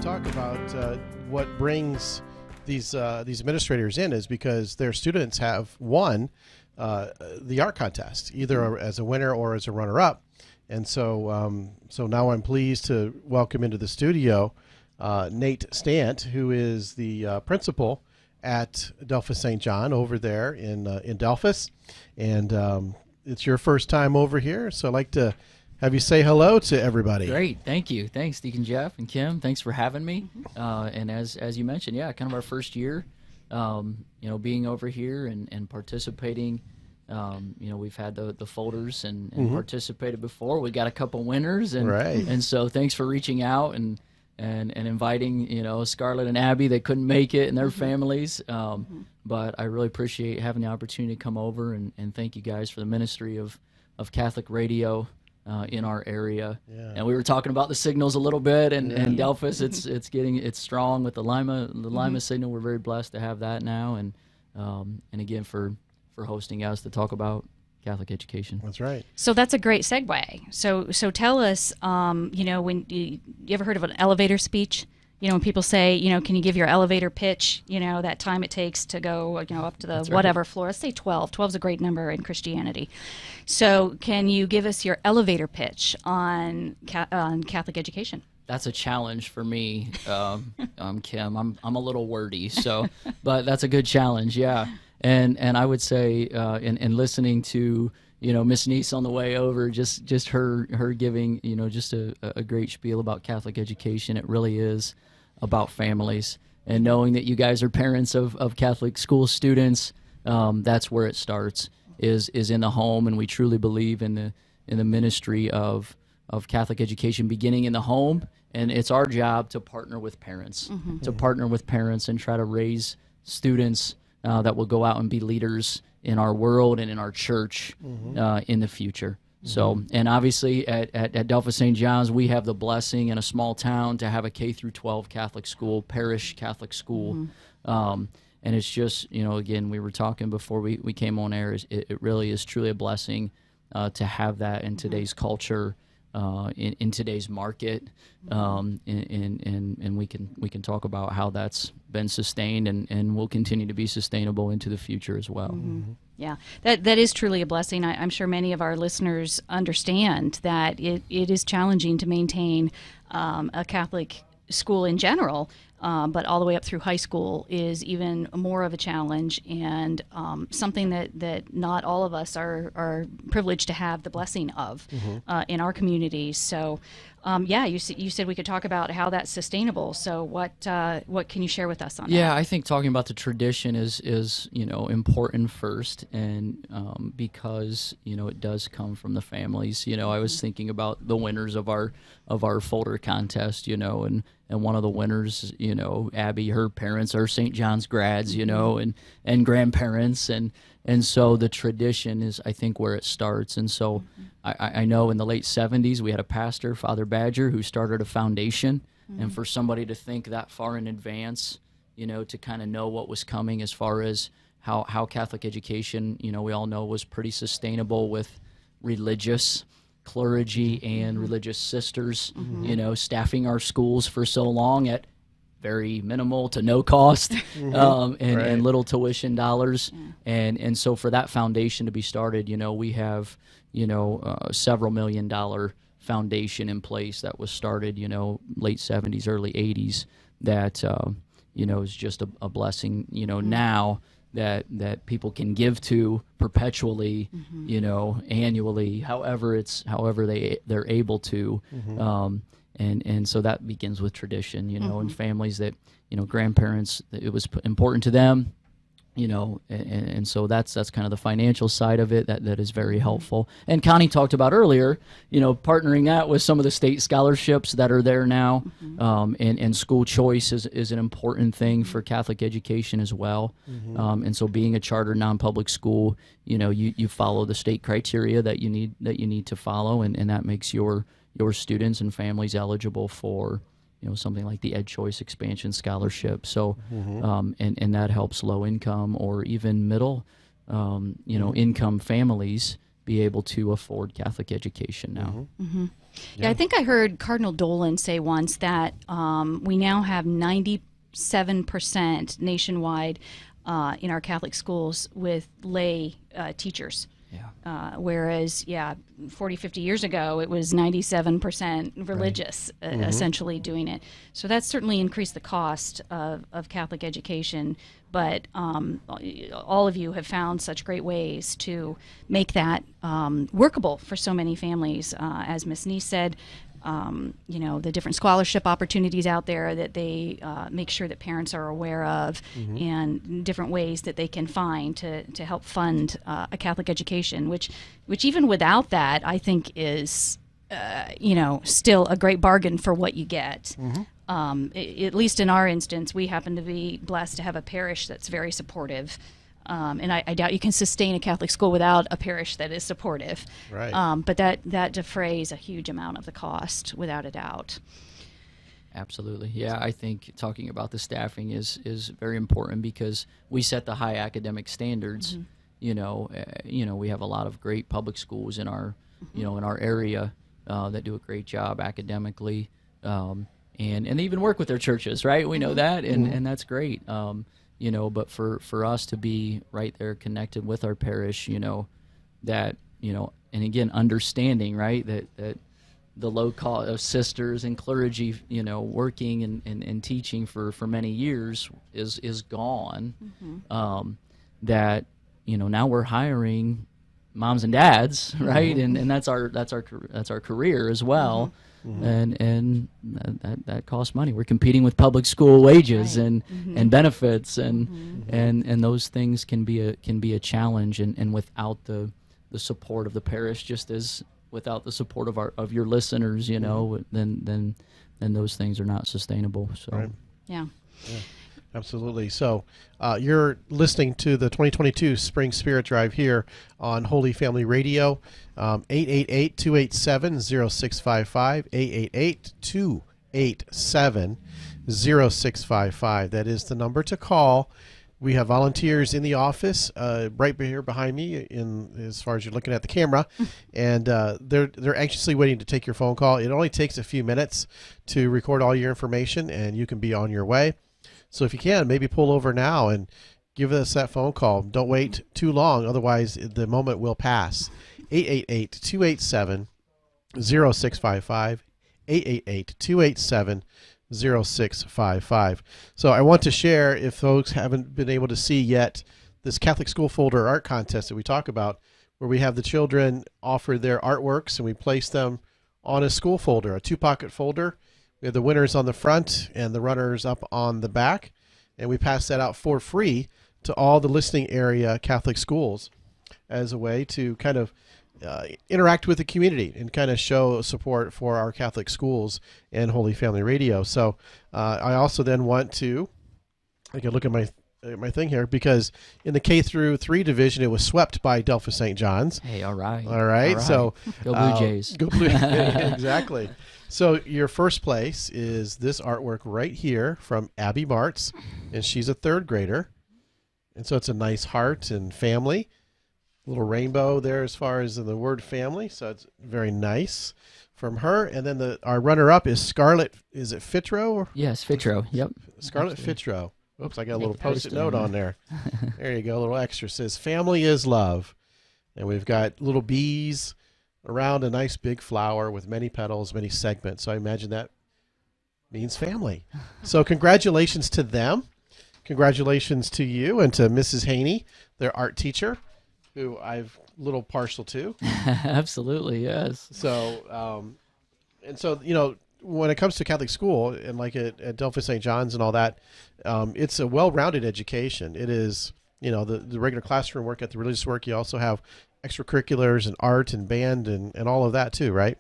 talk about what brings these administrators in is because their students have won the art contest, either as a winner or as a runner-up. And so now I'm pleased to welcome into the studio Nate Stant, who is the principal at Delphos St. John over there in Delphos. And it's your first time over here, so I'd like to have you say hello to everybody. Great, thank you. Thanks, Deacon Jeff and Kim. Thanks for having me. And as you mentioned, yeah, kind of our first year, being over here and participating. We've had the folders and participated before. We got a couple winners, and so thanks for reaching out and inviting Scarlett and Abby. They couldn't make it and their families, but I really appreciate having the opportunity to come over and thank you guys for the ministry of Catholic radio in our area. Yeah. And we were talking about the signals a little bit, and Delphos, it's strong with the Lima signal. We're very blessed to have that now, and again for hosting us to talk about Catholic education. That's right. So that's a great segue. So tell us, when you ever heard of an elevator speech? When people say, can you give your elevator pitch? That time it takes to go, up to the whatever floor. Let's say 12. 12 is a great number in Christianity. So can you give us your elevator pitch on Catholic education? That's a challenge for me, Kim. I'm a little wordy, but that's a good challenge, yeah. And I would say, in listening to Miss Niece on the way over, just her giving just a great spiel about Catholic education. It really is about families, and knowing that you guys are parents of Catholic school students. That's where it starts, is in the home, and we truly believe in the ministry of Catholic education beginning in the home. And it's our job to partner with parents, and try to raise students that will go out and be leaders in our world and in our church in the future. So, and obviously at Delphos St. John's, we have the blessing in a small town to have a K-12 Catholic school, parish Catholic school. And it's just, again, we were talking before we came on air, it really is truly a blessing to have that in today's culture, in today's market, and we can talk about how that's been sustained and will continue to be sustainable into the future as well. Yeah, that is truly a blessing. I'm sure many of our listeners understand that it is challenging to maintain a Catholic school in general, but all the way up through high school is even more of a challenge, and something that not all of us are privileged to have the blessing of in our communities. So, you said we could talk about how that's sustainable. So, what can you share with us on that? Yeah, I think talking about the tradition is important first, and because it does come from the families. I was thinking about the winners of our folder contest. And one of the winners, Abby, her parents are St. John's grads, and grandparents, and so the tradition is, I think, where it starts. And so I know in the late 70s we had a pastor, Father Badger, who started a foundation, and for somebody to think that far in advance, to kind of know what was coming as far as how Catholic education, we all know, was pretty sustainable with religious clergy and religious sisters, staffing our schools for so long at very minimal to no cost, and little tuition dollars. And so for that foundation to be started, we have, several $1 million foundation in place that was started, late 70s, early 80s, that, is just a blessing, now that people can give to perpetually, annually, however they're able to, and so that begins with tradition, and families that, grandparents, it was important to them, and so that's kind of the financial side of it that is very helpful. And Connie talked about earlier, partnering that with some of the state scholarships that are there now, and school choice is an important thing for Catholic education as well. And so being a charter non-public school, you follow the state criteria that you need to follow, and that makes your students and families eligible for something like the Ed Choice Expansion Scholarship. So, and that helps low income or even middle, income families be able to afford Catholic education now. Yeah, I think I heard Cardinal Dolan say once that we now have 97% nationwide in our Catholic schools with lay teachers. Yeah. Whereas, 40, 50 years ago, it was 97% religious, essentially doing it. So that's certainly increased the cost of Catholic education. But all of you have found such great ways to make that workable for so many families. As Ms. Neese said, the different scholarship opportunities out there that they make sure that parents are aware of, and different ways that they can find to help fund a Catholic education, which even without that, I think is, still a great bargain for what you get. At least in our instance, we happen to be blessed to have a parish that's very supportive. And I doubt you can sustain a Catholic school without a parish that is supportive. Right. But that defrays a huge amount of the cost, without a doubt. Absolutely. Yeah, I think talking about the staffing is very important because we set the high academic standards. We have a lot of great public schools in our, in our area that do a great job academically, and they even work with their churches, right? We know that, and that's great. But for us to be right there connected with our parish, that, and again, understanding, right, that the low cost of sisters and clergy, working and teaching for many years is gone. That, now we're hiring moms and dads, right? And that's our career as well. And that costs money. We're competing with public school wages and benefits and those things can be a challenge, and without the support of the parish, just as without the support of your listeners, then those things are not sustainable. So Right. Yeah. Absolutely. So you're listening to the 2022 Spring Spirit Drive here on Holy Family Radio, 888-287-0655, 888-287-0655. That is the number to call. We have volunteers in the office right here behind me, as far as you're looking at the camera, and they're anxiously waiting to take your phone call. It only takes a few minutes to record all your information, and you can be on your way. So if you can, maybe pull over now and give us that phone call. Don't wait too long, otherwise the moment will pass. 888-287-0655, 888-287-0655. So I want to share, if folks haven't been able to see yet, this Catholic School Folder Art Contest that we talk about, where we have the children offer their artworks and we place them on a school folder, a 2-pocket folder. We have the winners on the front and the runners up on the back, and we pass that out for free to all the listening area Catholic schools as a way to kind of interact with the community and kind of show support for our Catholic schools and Holy Family Radio. So I also then want to, I can look at my thing here, because in the K through 3 division, it was swept by Delphos St. John's. Hey, all right. So go Blue Jays. Go Blue Exactly. So your first place is this artwork right here from Abby Martz, and she's a 3rd grader. And so it's a nice heart and family, little rainbow there as far as the word family. So it's very nice from her. And then our runner-up is Scarlett. Is it Fitro? Yes, Fitro. Yep. Scarlett Fitro. Oops, I got a little Post-it note on there. There you go, a little extra. It says, family is love. And we've got little bees around a nice big flower with many petals, many segments. So I imagine that means family. So congratulations to them. Congratulations to you and to Mrs. Haney, their art teacher, who I've a little partial to. Absolutely, yes. So, when it comes to Catholic school, and like at Delphos St. John's and all that, it's a well-rounded education. It is, the regular classroom work at the religious work. You also have extracurriculars and art and band and all of that too, right?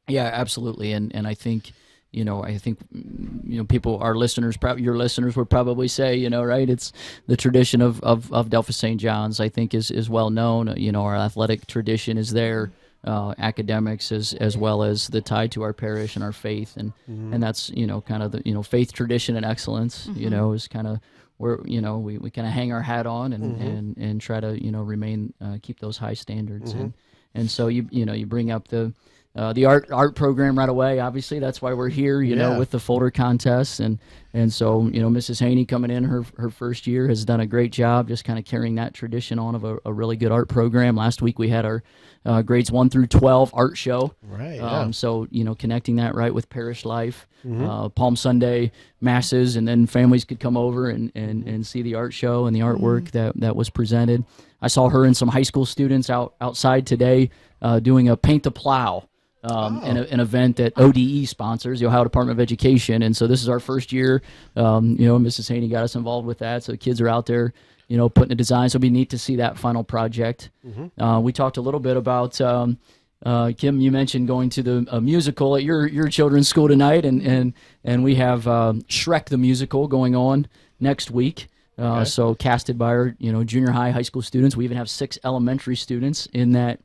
Yeah, absolutely. And I think, people, our listeners, your listeners would probably say, right, it's the tradition of Delphos St. John's, I think is well known. Our athletic tradition is there. Academics as well as the tie to our parish and our faith, and that's kind of the faith, tradition, and excellence. Is kind of where we kind of hang our hat on and try to remain keep those high standards. and so you bring up the art program right away. Obviously, that's why we're here, with the folder contest, and so Mrs. Haney coming in her first year has done a great job, just kind of carrying that tradition on of a really good art program. Last week we had our grades 1 through 12 art show, right? So connecting that right with parish life, Palm Sunday masses, and then families could come over and see the art show and the artwork that was presented. I saw her and some high school students outside today doing a paint to plow. An event that ODE sponsors, the Ohio Department of Education, and so this is our first year. Mrs. Haney got us involved with that, so the kids are out there, putting a design. So it'll be neat to see that final project. We talked a little bit about Kim. You mentioned going to the musical at your children's school tonight, and we have Shrek the musical going on next week. So casted by our junior high school students. We even have 6 elementary students in that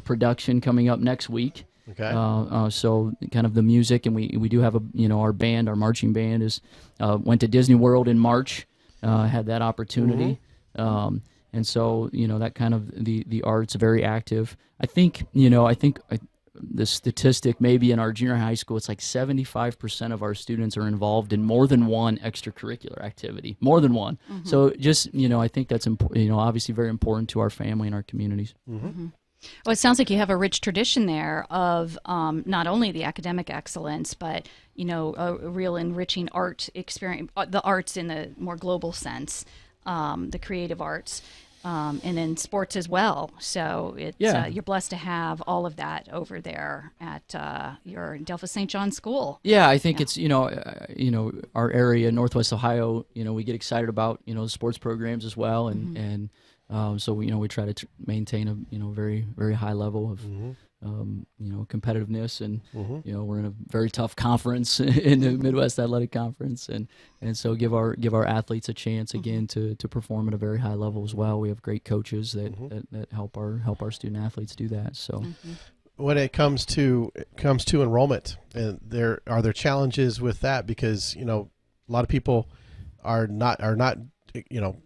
production coming up next week. Okay. So kind of the music, and we do have our band, our marching band went to Disney World in March, had that opportunity. And so that kind of the art's very active. I think the statistic maybe in our junior high school, it's like 75% of our students are involved in more than one extracurricular activity, more than one. So just, I think that's obviously very important to our family and our communities. Well, it sounds like you have a rich tradition there of not only the academic excellence, but, a real enriching art experience, the arts in the more global sense, the creative arts. And then sports as well. So it's you're blessed to have all of that over there at your Delphos St. John School. Yeah, I think it's our area, Northwest Ohio. We get excited about sports programs as well, and so we try to maintain a very very high level of competitiveness, and we're in a very tough conference in the Midwest Athletic Conference, and so give our athletes a chance again to perform at a very high level as well. We have great coaches that help our student athletes do that. So when it comes to enrollment, and there challenges with that, because a lot of people are not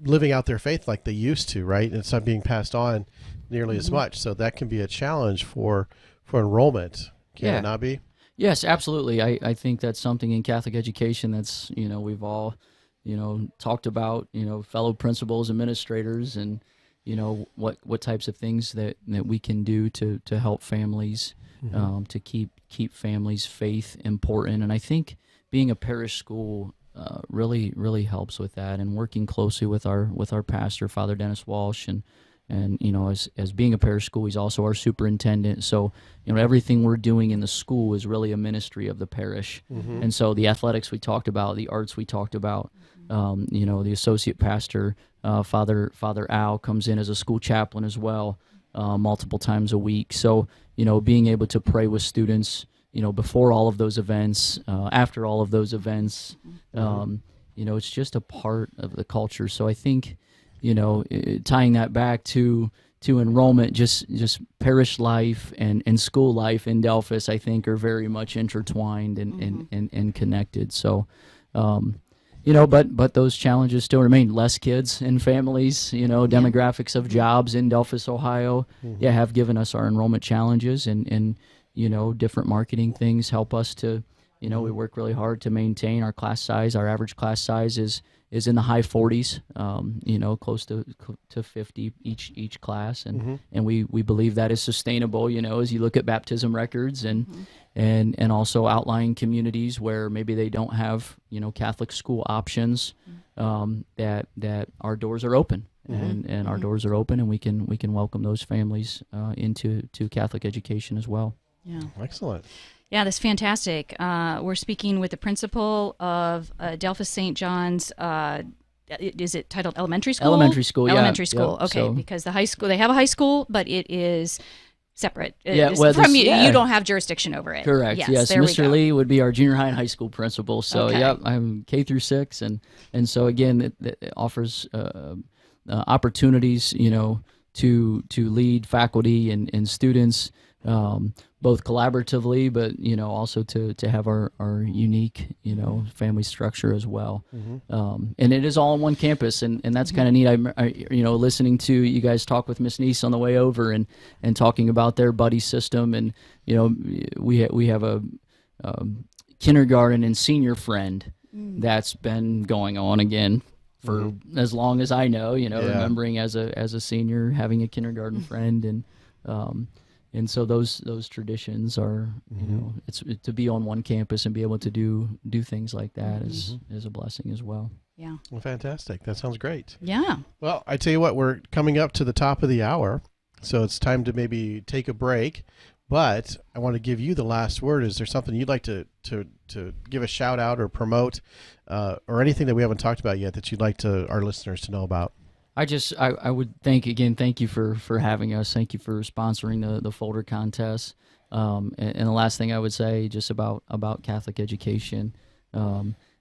living out their faith like they used to, right? And it's not being passed on nearly as much, so that can be a challenge for enrollment. Can it not be? Yes, absolutely. I think that's something in Catholic education that's we've all talked about, fellow principals, administrators, and what types of things that we can do to help families, to keep families' faith important. And I think being a parish school really helps with that, and working closely with our pastor, Father Dennis Walsh, and as being a parish school, he's also our superintendent. So everything we're doing in the school is really a ministry of the parish. And so the athletics we talked about, the arts we talked about, the associate pastor, Father Al, comes in as a school chaplain as well, multiple times a week. So being able to pray with students before all of those events, after all of those events, it's just a part of the culture. So I think tying that back to enrollment, just parish life and school life in Delphos, I think, are very much intertwined and connected. So, but those challenges still remain. Less kids in families, demographics of jobs in Delphos, Ohio, have given us our enrollment challenges, and different marketing things help us to, we work really hard to maintain our class size. Our average class size is in the high 40s, close to 50 each class, and we believe that is sustainable. As you look at baptism records and also outlying communities where maybe they don't have Catholic school options, that our doors are open, and our doors are open, and we can welcome those families into Catholic education as well. Yeah, excellent. Yeah, that's fantastic. We're speaking with the principal of Delphos St. John's. Is it titled elementary school? Elementary school, Elementary school. Yeah. Okay, So, because the high school, they have a high school, but it is separate. Yeah, It's well, from this- you. yeah. You don't have jurisdiction over it. Correct. Yes, there we Mr. go. Lee would be our junior high and high school principal. So, Okay. yep, I'm K through 6, and so again, it offers opportunities, to lead faculty and students both collaboratively, but also to have our unique family structure as well. And it is all on one campus, and that's kind of neat. I listening to you guys talk with Miss Neese on the way over, and talking about their buddy system, and we have a kindergarten and senior friend that's been going on again for as long as I know. Remembering as a senior having a kindergarten friend, and so those traditions are it's to be on one campus and be able to do things like that is a blessing as well. Yeah. Well, fantastic. That sounds great. Yeah. Well, I tell you what, we're coming up to the top of the hour, so it's time to maybe take a break. But I want to give you the last word. Is there something you'd like to give a shout out or promote, or anything that we haven't talked about yet that you'd like our listeners to know about? I would thank you for having us. Thank you for sponsoring the folder contest. And the last thing I would say just about Catholic education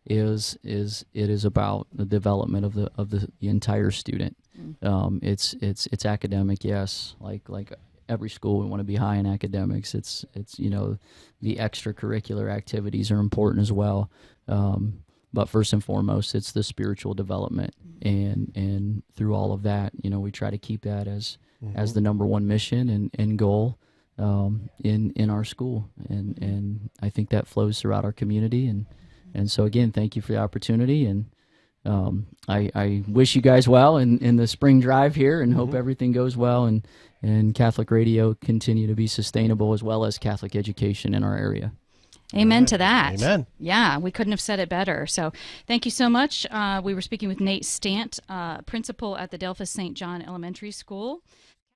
is it is about the development of the entire student. It's academic, yes, like every school, we want to be high in academics. It's the extracurricular activities are important as well. But first and foremost, it's the spiritual development, and through all of that, we try to keep that as the number one mission and goal in our school, and I think that flows throughout our community, and so again, thank you for the opportunity, and I wish you guys well in the spring drive here, and hope everything goes well, and Catholic radio continue to be sustainable, as well as Catholic education in our area. Amen to that. Amen. Yeah, we couldn't have said it better. So thank you so much. We were speaking with Nate Stant, principal at the Delphos St. John Elementary School.